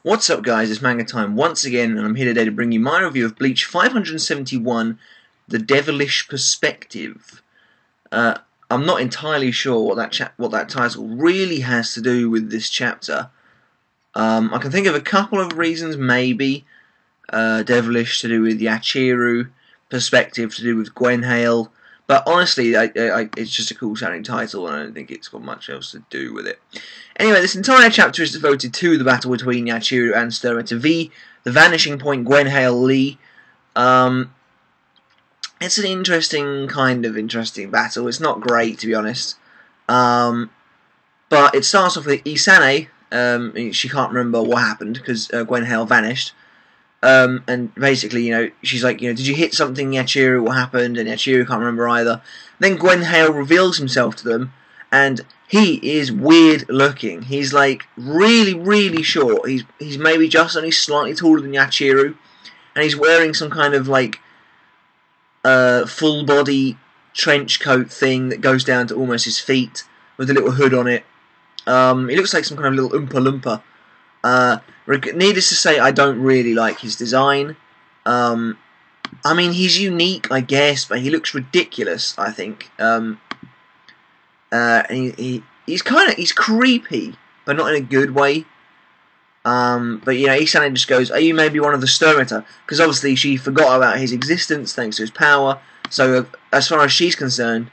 What's up guys, it's Manga Time once again, and I'm here today to bring you my review of Bleach 571, The Devilish Perspective. I'm not entirely sure what that title really has to do with this chapter. I can think of a couple of reasons, maybe. Devilish to do with Yachiru, Perspective to do with Guenael, but honestly, it's just a cool sounding title, and I don't think it's got much else to do with it. Anyway, this entire chapter is devoted to the battle between Yachiru and Sturmita V, the Vanishing Point Guenael Lee. It's an interesting battle. It's not great, to be honest. But it starts off with Isane. She can't remember what happened because Guenael vanished. And basically, she's like, did you hit something, Yachiru? What happened? And Yachiru can't remember either. Then Guenael reveals himself to them, and he is weird looking. He's like really, really short. He's maybe just only slightly taller than Yachiru, and he's wearing some kind of like full body trench coat thing that goes down to almost his feet with a little hood on it. He looks like some kind of little Oompa Loompa. Needless to say, I don't really like his design. I mean, he's unique, I guess, but he looks ridiculous, I think. He's creepy, but not in a good way. But Isane just goes, "Are you maybe one of the Sturmita?" Because obviously she forgot about his existence thanks to his power. So as far as she's concerned,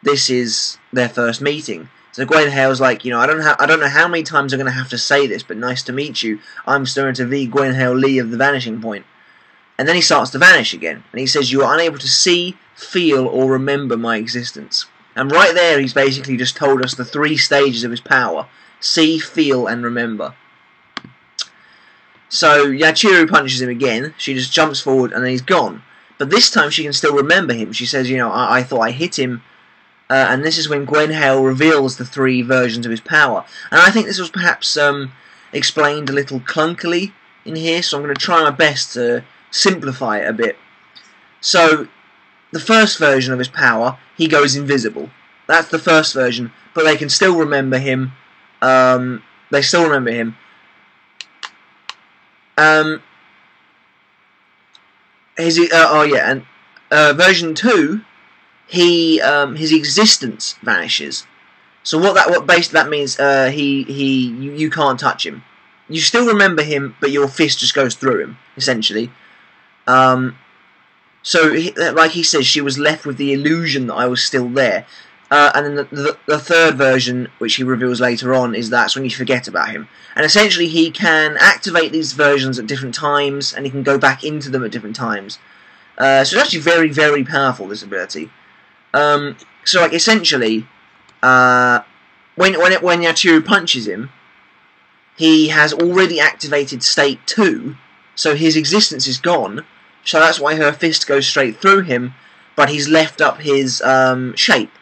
this is their first meeting. So Guenael's like, I don't know how many times I'm going to have to say this, but nice to meet you. I'm Sturmita V, Guenael Lee of the Vanishing Point. And then he starts to vanish again, and he says, "You are unable to see, feel, or remember my existence." And right there, he's basically just told us the 3 stages of his power: see, feel, and remember. So Yachiru punches him again. She just jumps forward, and then he's gone. But this time, she can still remember him. She says, I thought I hit him. And this is when Guenael reveals the 3 versions of his power. And I think this was perhaps explained a little clunkily in here, so I'm going to try my best to simplify it a bit. So, the first version of his power, he goes invisible. That's the first version, but they can still remember him. They still remember him. Version 2, his existence vanishes. So what basically that means, you can't touch him. You still remember him, but your fist just goes through him, essentially. So, like he says, she was left with the illusion that I was still there. And then the third version, which he reveals later on, is that's when you forget about him. And essentially, he can activate these versions at different times, and he can go back into them at different times. So it's actually very, very powerful, this ability. So, like, essentially, when Yachiru punches him, he has already activated State 2, so his existence is gone. So that's why her fist goes straight through him, but he's left up his shape.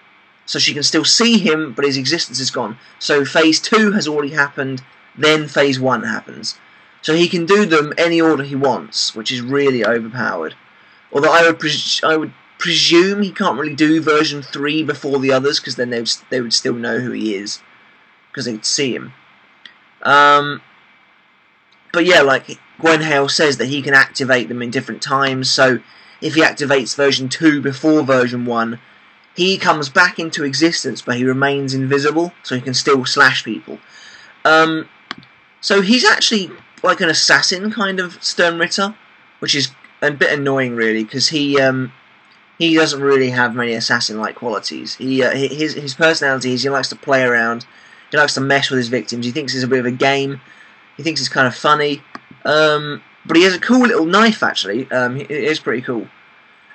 So she can still see him, but his existence is gone. So Phase 2 has already happened, then Phase 1 happens. So he can do them any order he wants, which is really overpowered. Although I would presume he can't really do version 3 before the others, because then they would still know who he is, because they'd see him. But yeah, like Guenael says that he can activate them in different times, so if he activates version 2 before version 1, he comes back into existence, but he remains invisible, so he can still slash people. So he's actually like an assassin kind of Sturmita, which is a bit annoying really, because he doesn't really have many assassin-like qualities. His personality is he likes to play around, he likes to mess with his victims, he thinks it's a bit of a game, he thinks it's kind of funny, but he has a cool little knife actually, it is pretty cool.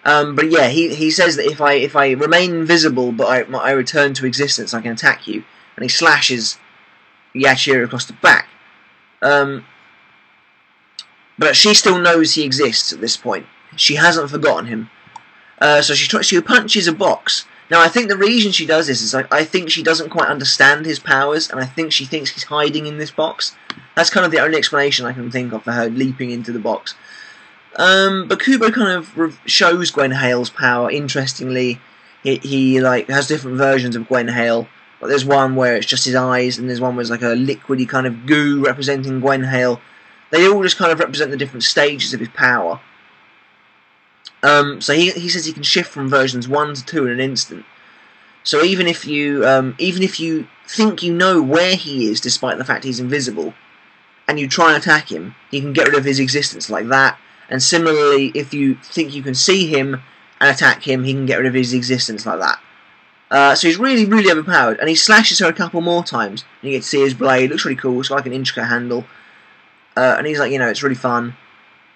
But yeah, he says that if I remain invisible but I return to existence, I can attack you, and he slashes Yachiru across the back. But she still knows he exists at this point. She hasn't forgotten him. So she punches a box. Now I think the reason she does this is I think she doesn't quite understand his powers, and I think she thinks he's hiding in this box. That's kind of the only explanation I can think of for her leaping into the box. But Kubo kind of shows Guenael's power. Interestingly, he like has different versions of Guenael. Like there's one where it's just his eyes, and there's one where it's like a liquidy kind of goo representing Guenael. they all just kind of represent the different stages of his power. So he says he can shift from versions 1 to 2 in an instant. So even if you think you know where he is, despite the fact he's invisible, and you try and attack him, he can get rid of his existence like that. And similarly, if you think you can see him and attack him, he can get rid of his existence like that. So he's really, really overpowered, and he slashes her a couple more times. And you get to see his blade. Looks really cool. It's got like an intricate handle, and he's like, it's really fun.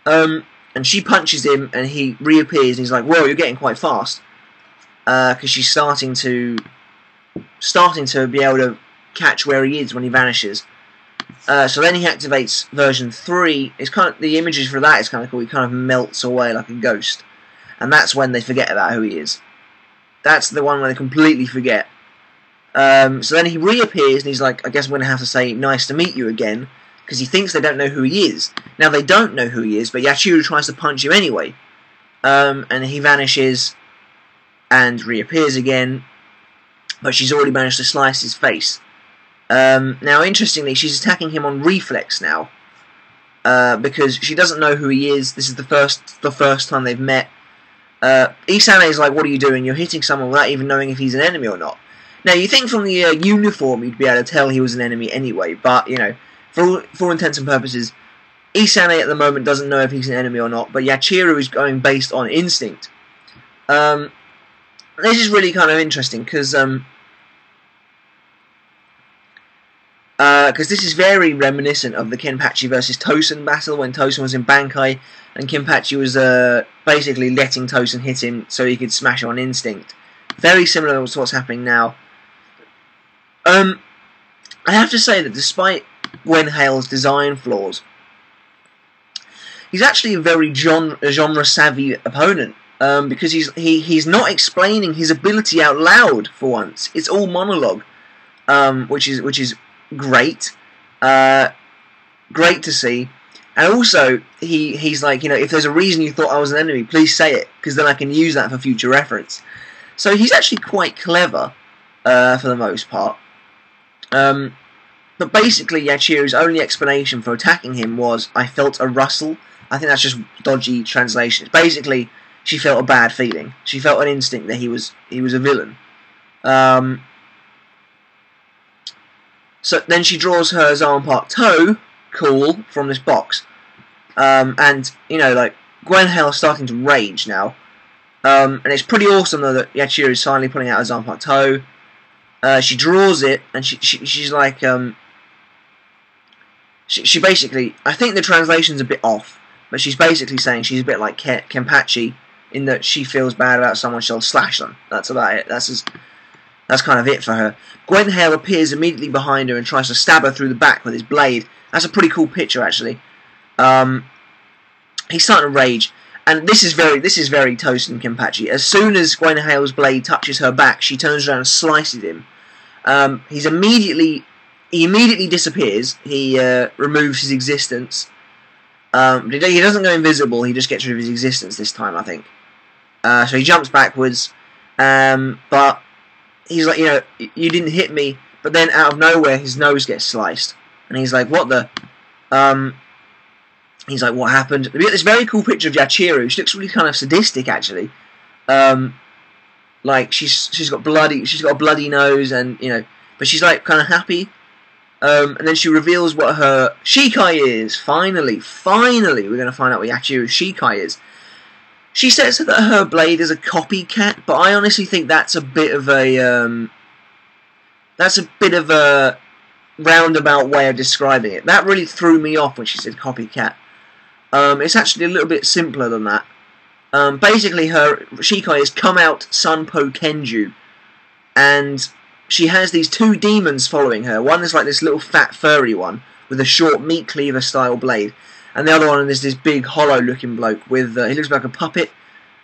And she punches him, and he reappears, and he's like, "Whoa, you're getting quite fast," because she's starting to be able to catch where he is when he vanishes. So then he activates version 3. It's kind of, the images for that is kind of cool. He kind of melts away like a ghost, and that's when they forget about who he is. That's the one where they completely forget. So then he reappears, and he's like, "I guess I'm going to have to say nice to meet you again," because he thinks they don't know who he is. Now they don't know who he is, but Yachiru tries to punch him anyway, and he vanishes and reappears again, but she's already managed to slice his face. Now, interestingly, she's attacking him on reflex now, because she doesn't know who he is. This is the first time they've met. Isane is like, "What are you doing? You're hitting someone without even knowing if he's an enemy or not." Now, you think from the uniform you'd be able to tell he was an enemy anyway, but, for all intents and purposes, Isane at the moment doesn't know if he's an enemy or not, but Yachiru is going based on instinct. This is really kind of interesting, because this is very reminiscent of the Kenpachi versus Tosen battle, when Tosen was in Bankai, and Kenpachi was basically letting Tosen hit him so he could smash on instinct. Very similar to what's happening now. I have to say that despite Guenael's design flaws, he's actually a very genre-savvy opponent, because he's not explaining his ability out loud for once. It's all monologue, which is great, great to see. And also, he's like, if there's a reason you thought I was an enemy, please say it, because then I can use that for future reference. So he's actually quite clever, for the most part. But basically, Yachiru's only explanation for attacking him was, "I felt a rustle." I think that's just dodgy translation. Basically, she felt a bad feeling. She felt an instinct that he was a villain. So then she draws her Zanpakuto toe, cool, from this box. And, Guenael's starting to rage now. And it's pretty awesome, though, that Yachiru is finally pulling out her Zanpakuto toe. She draws it, and she's like, she basically, I think the translation's a bit off, but she's basically saying she's a bit like Kenpachi, in that she feels bad about someone, she'll slash them. That's about it. That's kind of it for her. Guenael appears immediately behind her and tries to stab her through the back with his blade. That's a pretty cool picture, actually. He's starting to rage, and this is very Tosen Kenpachi. As soon as Guenael's blade touches her back, she turns around and slices him. He immediately disappears. He removes his existence. He doesn't go invisible. He just gets rid of his existence this time, I think. So he jumps backwards, but he's like, you didn't hit me. But then out of nowhere, his nose gets sliced, and he's like, what the? He's like, what happened? We get this very cool picture of Yachiru. She looks really kind of sadistic, actually. Like she's got a bloody nose, and but she's like kind of happy. And then she reveals what her Shikai is. Finally, we're going to find out what Yachiru's Shikai is. She says that her blade is a copycat, but I honestly think that's a bit of a roundabout way of describing it. That really threw me off when she said copycat. It's actually a little bit simpler than that. Basically, her Shikai has come out Sanpo Kenjuu, and she has these two demons following her. One is like this little fat furry one with a short meat cleaver style blade, and the other one is this big hollow looking bloke with he looks like a puppet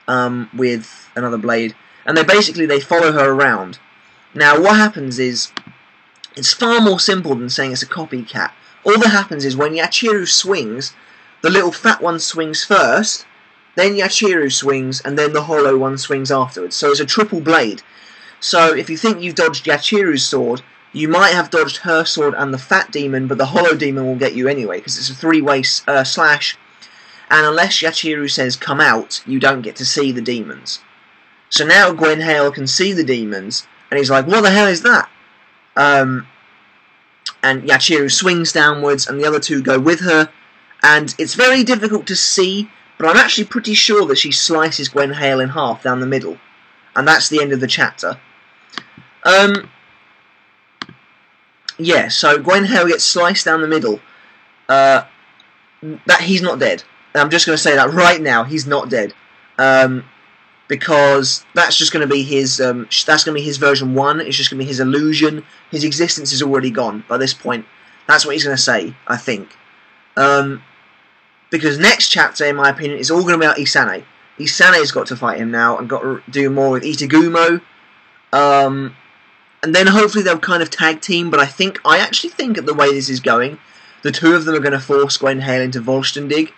with another blade, and they follow her around. Now what happens is, it's far more simple than saying it's a copycat. All that happens is when Yachiru swings, the little fat one swings first, then Yachiru swings, and then the hollow one swings afterwards. So it's a triple blade. So if you think you've dodged Yachiru's sword, You might have dodged her sword and the fat demon, but the hollow demon will get you anyway, because it's a three-way slash, and unless Yachiru says come out, you don't get to see the demons. So now Guenael can see the demons, and he's like, what the hell is that? And Yachiru swings downwards, and the other two go with her, and it's very difficult to see, but I'm actually pretty sure that she slices Guenael in half down the middle, and that's the end of the chapter. Yeah, so Guenael gets sliced down the middle. That he's not dead. I'm just going to say that right now, he's not dead. Because that's just going to be his. That's going to be his version 1. It's just going to be his illusion. His existence is already gone by this point. That's what he's going to say, I think. Because next chapter, in my opinion, is all going to be about Isane. Isane's got to fight him now and got to do more with Itagumo. And then hopefully they'll kind of tag team, but I actually think at the way this is going, the two of them are going to force Guenael into Volstendig.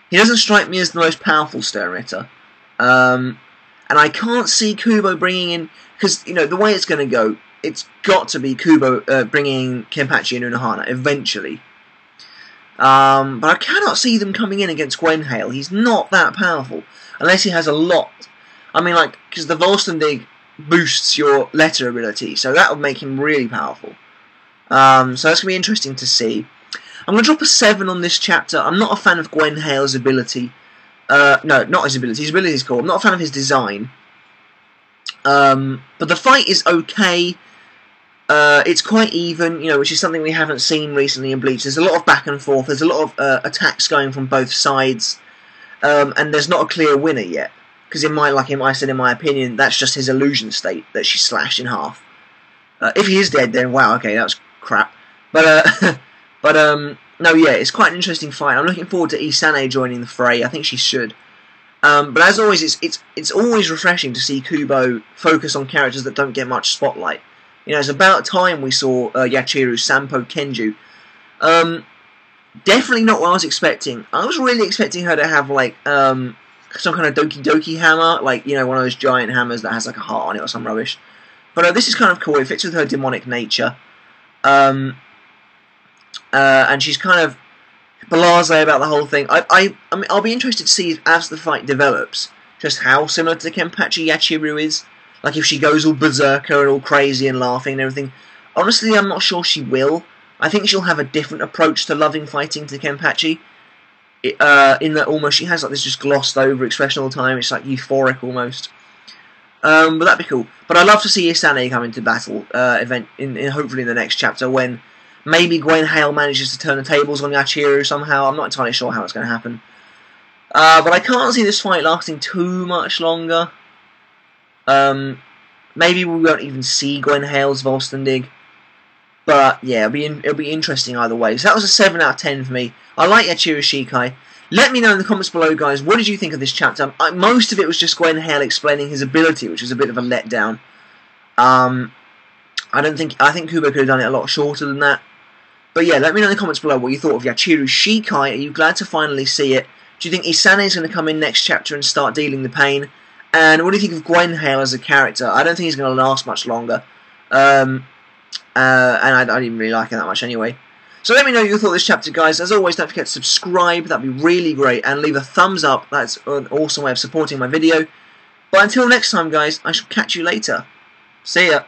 He doesn't strike me as the most powerful Stern Ritter. And I can't see Kubo bringing in, because, you know, the way it's going to go, it's got to be Kubo bringing Kenpachi and Unohana eventually. But I cannot see them coming in against Guenael. He's not that powerful, unless he has a lot. I mean, like, because the Volstendig boosts your letter ability, so that would make him really powerful. So that's going to be interesting to see. I'm going to drop a 7 on this chapter. I'm not a fan of Guenael's ability. No, not his ability. His ability is cool. I'm not a fan of his design. But the fight is okay. It's quite even, you know, which is something we haven't seen recently in Bleach. There's a lot of back and forth. There's a lot of attacks going from both sides. And there's not a clear winner yet. Because like I said, in my opinion, that's just his illusion state that she slashed in half. If he is dead, then wow, okay, that was crap. But no, yeah, it's quite an interesting fight. I'm looking forward to Isane joining the fray. I think she should. But as always, it's always refreshing to see Kubo focus on characters that don't get much spotlight. You know, it's about time we saw Yachiru Sanpo Kenjuu. Definitely not what I was expecting. I was really expecting her to have like some kind of Doki Doki hammer, like, you know, one of those giant hammers that has like a heart on it or some rubbish. But this is kind of cool. It fits with her demonic nature. And she's kind of blasé about the whole thing. I mean, I'll be interested to see as the fight develops just how similar to Kenpachi Yachiru is. Like if she goes all berserker and all crazy and laughing and everything. Honestly, I'm not sure she will. I think she'll have a different approach to loving fighting to Kenpachi. In that almost she has like this just glossed over expression all the time. It's like euphoric almost. But that'd be cool. But I'd love to see Isane come into battle hopefully in the next chapter when maybe Guenael manages to turn the tables on Yachiru somehow. I'm not entirely sure how it's going to happen. But I can't see this fight lasting too much longer. Maybe we won't even see Guenael's Volstendig. But yeah, it'll be interesting either way. So that was a 7 out of 10 for me. I like Yachiru Shikai. Let me know in the comments below, guys, what did you think of this chapter? Most of it was just Guenael explaining his ability, which was a bit of a letdown. I think Kubo could have done it a lot shorter than that. But yeah, let me know in the comments below what you thought of Yachiru Shikai. Are you glad to finally see it? Do you think Isane is going to come in next chapter and start dealing the pain? And what do you think of Guenael as a character? I don't think he's going to last much longer. And I didn't really like it that much anyway. So let me know your thought of this chapter, guys. As always, don't forget to subscribe. That'd be really great. And leave a thumbs up. That's an awesome way of supporting my video. But until next time, guys, I shall catch you later. See ya.